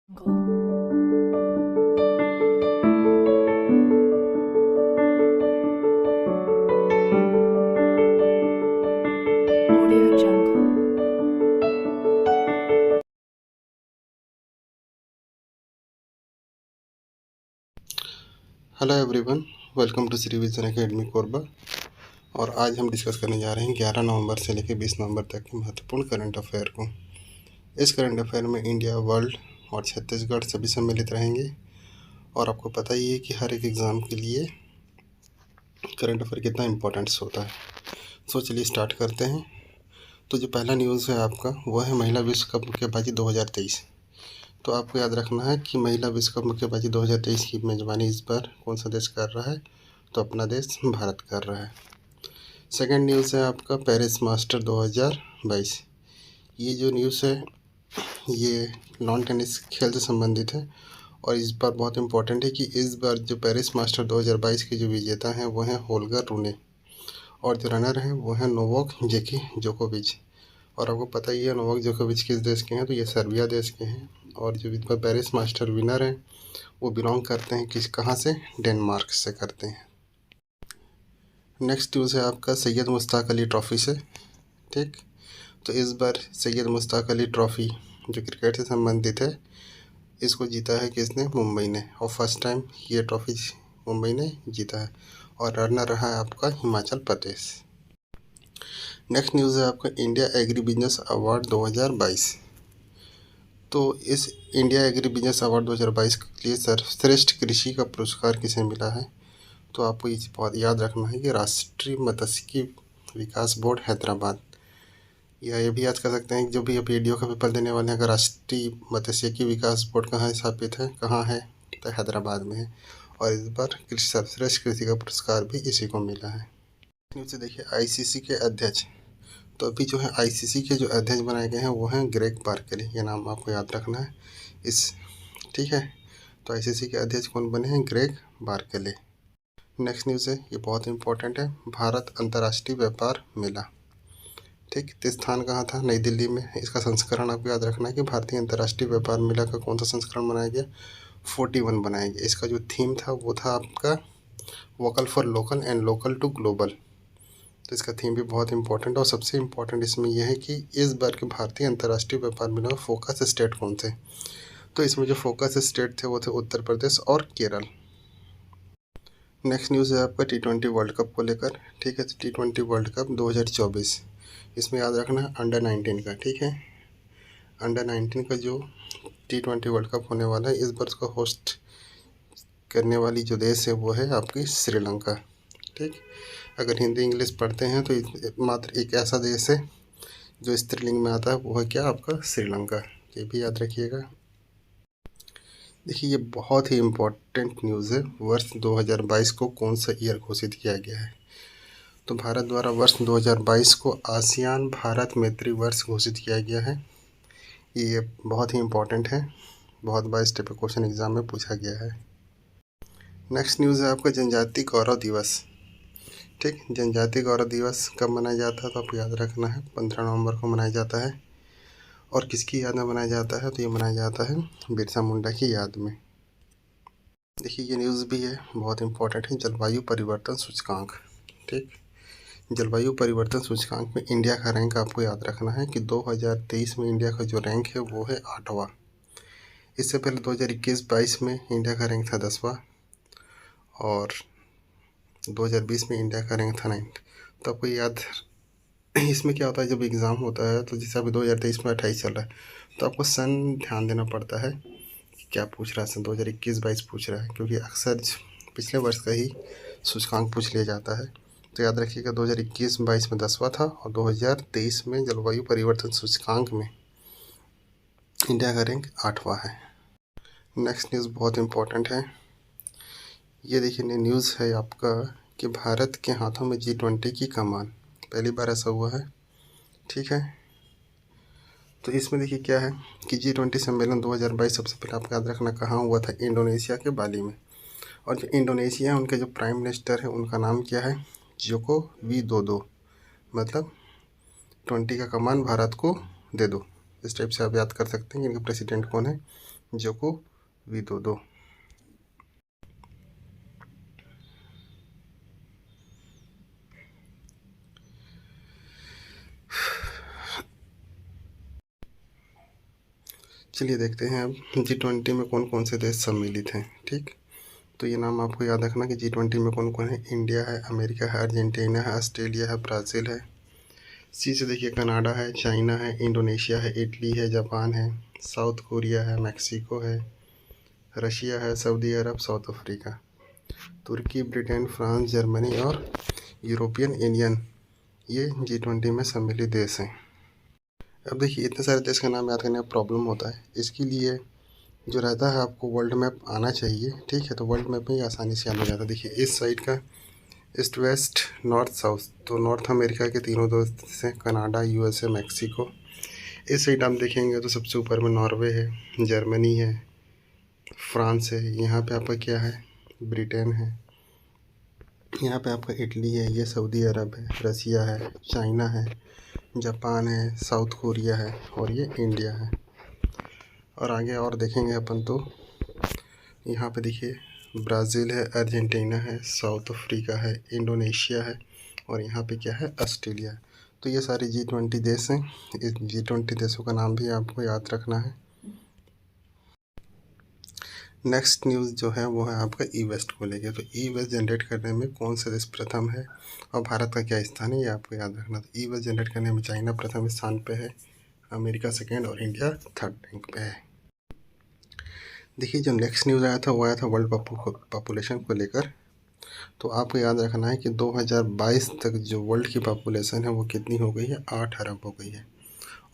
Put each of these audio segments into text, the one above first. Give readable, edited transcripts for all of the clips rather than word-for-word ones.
Audio Jungle. Hello everyone, welcome to Shri vision academy Korba. और आज हम डिस्कस करने जा रहे हैं 11 नवंबर से लेकर 20 नवंबर तक के महत्वपूर्ण करंट अफेयर को। इस करंट अफेयर में इंडिया, वर्ल्ड और छत्तीसगढ़ सभी सम्मिलित रहेंगे। और आपको पता ही है कि हर एक एग्ज़ाम के लिए करंट अफेयर कितना इम्पोर्टेंट्स होता है। सो चलिए स्टार्ट करते हैं। तो जो पहला न्यूज़ है आपका वो है महिला विश्व कप मुक्केबाजी 2023। तो आपको याद रखना है कि महिला विश्व कप मुक्केबाजी 2023 की मेज़बानी इस बार कौन सा देश कर रहा है? तो अपना देश भारत कर रहा है। सेकेंड न्यूज़ है आपका पेरिस मास्टर 2022। ये जो न्यूज़ है ये लॉन टेनिस खेल से संबंधित है और इस बार बहुत इम्पोर्टेंट है कि इस बार जो पेरिस मास्टर 2022 के जो विजेता हैं वो हैं होल्गर रूने और जो रनर हैं वो हैं नोवाक जोकोविच। और आपको पता ही है नोवाक जोकोविच किस देश के हैं? तो ये सर्बिया देश के हैं। और जो इस बार पेरिस मास्टर विनर हैं वो बिलोंग करते हैं कहाँ से? डेनमार्क से करते हैं। नेक्स्ट न्यूज़ है आपका सैयद मुश्ताक अली ट्रॉफ़ी से। ठीक, तो इस बार सैयद मुश्ताक अली ट्रॉफ़ी जो क्रिकेट से संबंधित है इसको जीता है किसने? मुंबई ने। और फर्स्ट टाइम ये ट्रॉफ़ी मुंबई ने जीता है और रनर रहा है आपका हिमाचल प्रदेश। नेक्स्ट न्यूज़ है आपका इंडिया एग्री बिजनेस अवार्ड 2022। तो इस इंडिया एग्री बिजनेस अवार्ड 2022 के लिए सर्वश्रेष्ठ कृषि का पुरस्कार किसे मिला है? तो आपको ये बहुत याद रखना है कि राष्ट्रीय मत्स्यिकी विकास बोर्ड हैदराबाद, या ये भी याद कर सकते हैं जो भी आप वीडियो का पेपर देने वाले हैं, अगर राष्ट्रीय मत्स्यिकी विकास बोर्ड कहाँ स्थापित है, कहाँ है? तो हैदराबाद में है। और इस बार सर्वश्रेष्ठ कृषि का पुरस्कार भी इसी को मिला है। नीचे देखिए आईसीसी के अध्यक्ष। तो अभी जो है आईसीसी के जो अध्यक्ष बनाए गए हैं वो हैं ग्रेग बार्कले। ये नाम आपको याद रखना है ठीक है। तो आईसीसी के अध्यक्ष कौन बने हैं? Greg Barclay. नेक्स्ट न्यूज़ है, ये बहुत इंपॉर्टेंट है, भारत अंतर्राष्ट्रीय व्यापार मेला। ठीक, तो स्थान कहाँ था? नई दिल्ली में। इसका संस्करण आपको याद रखना है कि भारतीय अंतर्राष्ट्रीय व्यापार मेला का कौन सा संस्करण बनाया गया? 41 बनाया गया। इसका जो थीम था वो था आपका vocal for local and local to global. तो इसका थीम भी बहुत इंपॉर्टेंट। और सबसे इम्पोर्टेंट इसमें यह है कि इस बार के भारतीय अंतर्राष्ट्रीय व्यापार मेला में फोकस स्टेट कौन थे? तो इसमें जो फोकस स्टेट थे वो थे उत्तर प्रदेश और केरल। नेक्स्ट न्यूज़ है आपका T20 वर्ल्ड कप को लेकर। ठीक है, T20 वर्ल्ड कप 2024, इसमें याद रखना है अंडर 19 का। ठीक है, अंडर 19 का जो T20 वर्ल्ड कप होने वाला है इस बार उसका होस्ट करने वाली जो देश है वो है आपकी श्रीलंका। ठीक, अगर हिंदी इंग्लिश पढ़ते हैं तो मात्र एक ऐसा देश है जो स्त्रीलिंग में आता है, वो है क्या? आपका श्रीलंका। ये भी याद रखिएगा। देखिए ये बहुत ही इम्पोर्टेंट न्यूज़ है। वर्ष 2022 को कौन सा ईयर घोषित किया गया है? तो भारत द्वारा वर्ष 2022 को आसियान भारत मैत्री वर्ष घोषित किया गया है। ये बहुत ही इम्पोर्टेंट है, बहुत बार इस टाइप का क्वेश्चन एग्जाम में पूछा गया है। नेक्स्ट न्यूज़ है आपका जनजाति गौरव दिवस। ठीक, जनजाति गौरव दिवस कब मनाया जाता है? तो आपको याद रखना है 15 नवंबर को मनाया जाता है। और किसकी याद में मनाया जाता है? तो ये मनाया जाता है बिरसा मुंडा की याद में। देखिए ये न्यूज़ भी है, बहुत इंपॉर्टेंट है, जलवायु परिवर्तन सूचकांक। ठीक, जलवायु परिवर्तन सूचकांक में इंडिया का रैंक आपको याद रखना है कि 2023 में इंडिया का जो रैंक है वो है 8वां। इससे पहले 2021-22 में इंडिया का रैंक था 10वां और 2020 में इंडिया का रैंक था 9th। तो आपको याद इसमें क्या होता है, जब एग्ज़ाम होता है तो जैसे अभी 2023 में 28 चल रहा है तो आपको सन ध्यान देना पड़ता है कि क्या पूछ रहा है, सन 2021-22 पूछ रहा है, क्योंकि अक्सर पिछले वर्ष का ही सूचकांक पूछ लिया जाता है। तो याद रखिएगा 2021-22 में 10वां था और 2023 में जलवायु परिवर्तन सूचकांक में इंडिया का रैंक 8वां है। नेक्स्ट न्यूज़ बहुत इम्पोर्टेंट है। ये देखिए न्यूज़ है आपका कि भारत के हाथों में G20 की कमान, पहली बार ऐसा हुआ है। ठीक है, तो इसमें देखिए क्या है कि G20 सम्मेलन 2022 सबसे पहले आपको याद रखना कहाँ हुआ था? इंडोनेशिया के बाली में। और जो इंडोनेशिया है उनके जो प्राइम मिनिस्टर है उनका नाम क्या है? Joko Widodo. मतलब 20 का कमान भारत को दे दो, इस टाइप से आप याद कर सकते हैं कि इनका प्रेसिडेंट कौन है? Joko Widodo. चलिए देखते हैं अब G20 में कौन कौन से देश सम्मिलित हैं। ठीक, तो ये नाम आपको याद रखना कि G20 में कौन कौन है। इंडिया है, अमेरिका है, अर्जेंटीना है, ऑस्ट्रेलिया है, ब्राज़ील है। सी से देखिए कनाडा है, चाइना है, इंडोनेशिया है, इटली है, जापान है, साउथ कोरिया है, मैक्सिको है, रशिया है, सऊदी अरब, साउथ अफ्रीका, तुर्की, ब्रिटेन, फ्रांस, जर्मनी और यूरोपियन यूनियन, ये G20 में सम्मिलित देश हैं। अब देखिए इतने सारे देश का नाम याद करने में प्रॉब्लम होता है। इसके लिए जो रहता है आपको वर्ल्ड मैप आना चाहिए। ठीक है, तो वर्ल्ड मैप में ही आसानी से याद हो जाता है। देखिए इस साइड का ईस्ट वेस्ट नॉर्थ साउथ, तो नॉर्थ अमेरिका के तीनों देश हैं, कनाडा, USA, मैक्सिको। इस साइड आप देखेंगे तो सबसे ऊपर में नॉर्वे है, जर्मनी है, फ्रांस है, यहाँ पे आपका क्या है, ब्रिटेन है, यहाँ पे आपका इटली है, ये सऊदी अरब है, रसिया है, चाइना है, जापान है, साउथ कोरिया है और ये इंडिया है। और आगे और देखेंगे अपन तो यहाँ पे देखिए ब्राज़ील है, अर्जेंटीना है, साउथ अफ्रीका है, इंडोनेशिया है और यहाँ पे क्या है, ऑस्ट्रेलिया है। तो ये सारे G20 देश हैं। इस G20 देशों का नाम भी आपको याद रखना है। नेक्स्ट न्यूज़ जो है वो है आपका ई वेस्ट को लेके। तो ई वेस्ट जनरेट करने में कौन सा देश प्रथम है और भारत का क्या स्थान है, ये आपको याद रखना। तो ई वेस्ट जनरेट करने में चाइना प्रथम स्थान पे है, अमेरिका सेकेंड और इंडिया थर्ड रैंक पे है। देखिए जो नेक्स्ट न्यूज़ आया था वो आया था वर्ल्ड पॉपुलेशन को लेकर। तो आपको याद रखना है कि 2022 तक जो वर्ल्ड की पॉपुलेशन है वो कितनी हो गई है, 8 अरब हो गई है।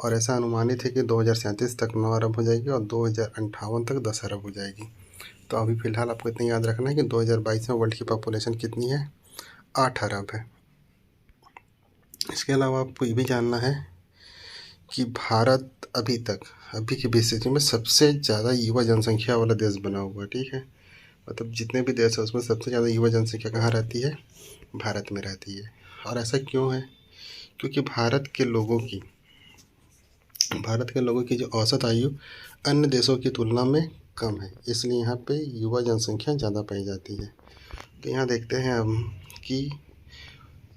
और ऐसा अनुमानित है कि 2037 तक 9 अरब हो जाएगी और 2058 तक 10 अरब हो जाएगी। तो अभी फ़िलहाल आपको इतना याद रखना है कि 2022 में वर्ल्ड की पॉपुलेशन कितनी है, 8 अरब है। इसके अलावा आपको ये भी जानना है कि भारत अभी की बेसिस में सबसे ज़्यादा युवा जनसंख्या वाला देश बना हुआ है। ठीक है, मतलब जितने भी देश हैं उसमें सबसे ज़्यादा युवा जनसंख्या कहाँ रहती है, भारत में रहती है। और ऐसा क्यों है, क्योंकि भारत के लोगों की जो औसत आयु अन्य देशों की तुलना में कम है, इसलिए यहाँ पे युवा जनसंख्या ज़्यादा पाई जाती है। तो यहाँ देखते हैं हम कि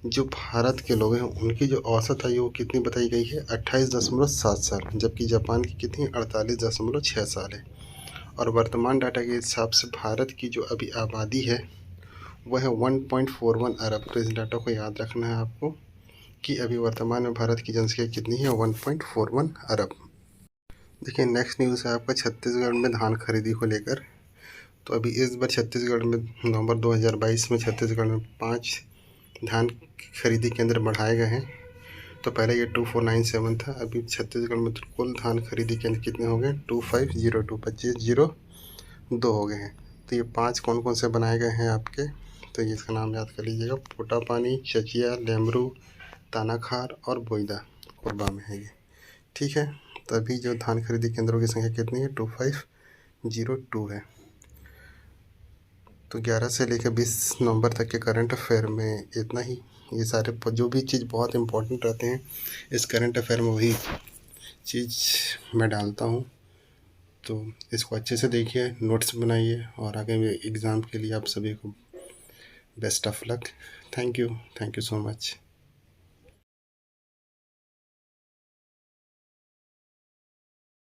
जो भारत के लोग हैं उनकी जो औसत आयु कितनी बताई गई है, 28.7 साल, जबकि जापान की कितनी 48.6 साल है। और वर्तमान डाटा के हिसाब से भारत की जो अभी आबादी है वह है 1.41 अरब। तो इस डाटा को याद रखना है आपको कि अभी वर्तमान में भारत की जनसंख्या कितनी है, 1.41 अरब। देखिए नेक्स्ट न्यूज़ है आपका छत्तीसगढ़ में धान खरीदी को लेकर। तो अभी इस बार छत्तीसगढ़ में नवंबर 2022 में छत्तीसगढ़ में 5 धान खरीदी केंद्र बढ़ाए गए हैं। तो पहले ये 2497 था, अभी छत्तीसगढ़ में कुल धान खरीदी केंद्र कितने हो गए, 2502 2502 हो गए हैं। तो ये 5 कौन कौन से बनाए गए हैं आपके, तो ये इसका नाम याद कर लीजिएगा, पोटापानी, चचिया, लेमरू, तानाखार और बोईदा कोरबा में है ये। ठीक है, तो अभी जो धान खरीदी केंद्रों की संख्या कितनी है, 2502 है। तो 11 से लेकर 20 नवंबर तक के करंट अफेयर में इतना ही। ये सारे जो भी चीज़ बहुत इंपॉर्टेंट रहते हैं इस करंट अफेयर में वही चीज़ मैं डालता हूँ। तो इसको अच्छे से देखिए, नोट्स बनाइए और आगे में एग्ज़ाम के लिए आप सभी को best of luck. Thank you so much.